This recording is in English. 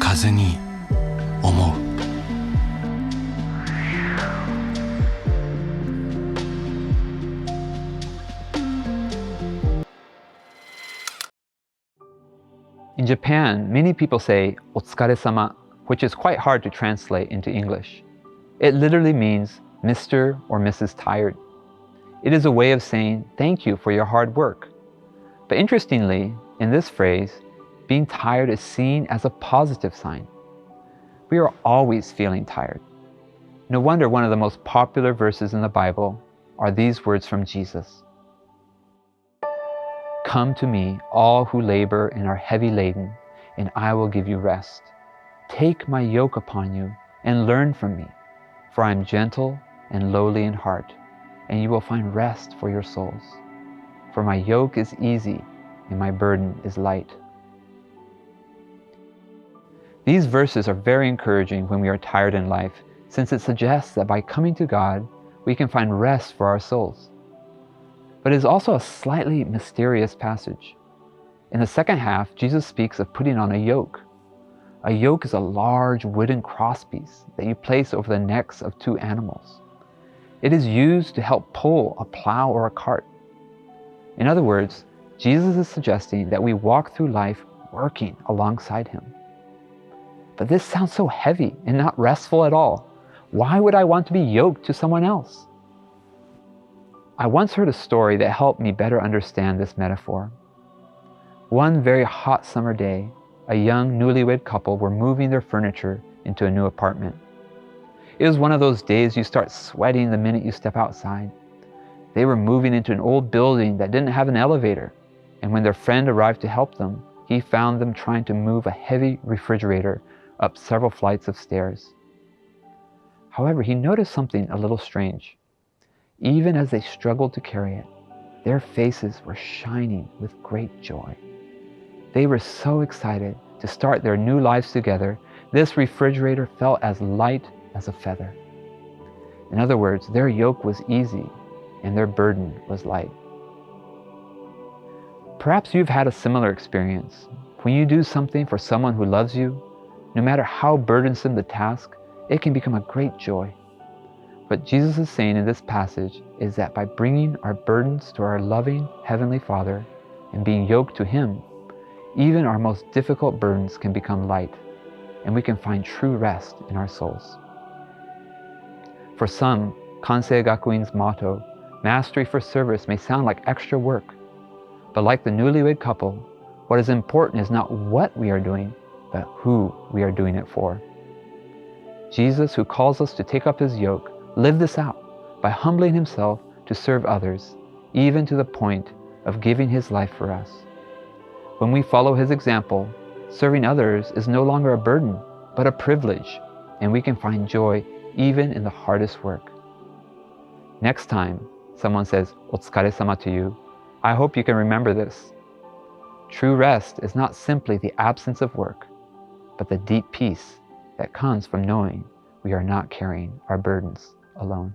風に思う。In Japan, many people say "otsukaresama," which is quite hard to translate into English. It literally means Mr. or Mrs. Tired. It is a way of saying thank you for your hard work. But interestingly, in this phrase, being tired is seen as a positive sign. We are always feeling tired. No wonder one of the most popular verses in the Bible are these words from Jesus. Come to me, all who labor and are heavy laden, and I will give you rest. Take my yoke upon you and learn from me, for I am gentle and lowly in heart, and you will find rest for your souls. For my yoke is easy and my burden is light. These verses are very encouraging when we are tired in life, since it suggests that by coming to God, we can find rest for our souls. But it is also a slightly mysterious passage. In the second half, Jesus speaks of putting on a yoke. A yoke is a large wooden crosspiece that you place over the necks of two animals. It is used to help pull a plow or a cart. In other words, Jesus is suggesting that we walk through life working alongside him. But this sounds so heavy and not restful at all. Why would I want to be yoked to someone else? I once heard a story that helped me better understand this metaphor. One very hot summer day, a young newlywed couple were moving their furniture into a new apartment. It was one of those days you start sweating the minute you step outside. They were moving into an old building that didn't have an elevator, and when their friend arrived to help them, he found them trying to move a heavy refrigerator up several flights of stairs. However, he noticed something a little strange. Even as they struggled to carry it, their faces were shining with great joy. They were so excited to start their new lives together, this refrigerator felt as light as a feather. In other words, their yoke was easy and their burden was light. Perhaps you've had a similar experience. When you do something for someone who loves you, no matter how burdensome the task, it can become a great joy. What Jesus is saying in this passage is that by bringing our burdens to our loving Heavenly Father and being yoked to Him, even our most difficult burdens can become light, and we can find true rest in our souls. For some, Kwansei Gakuin's motto, "Mastery for service," may sound like extra work. But like the newlywed couple, what is important is not what we are doing, but who we are doing it for. Jesus, who calls us to take up His yoke, lived this out by humbling Himself to serve others, even to the point of giving His life for us. When we follow His example, serving others is no longer a burden, but a privilege, and we can find joy even in the hardest work. Next time someone says "otsukaresama" to you, I hope you can remember this. True rest is not simply the absence of work, but the deep peace that comes from knowing we are not carrying our burdens alone.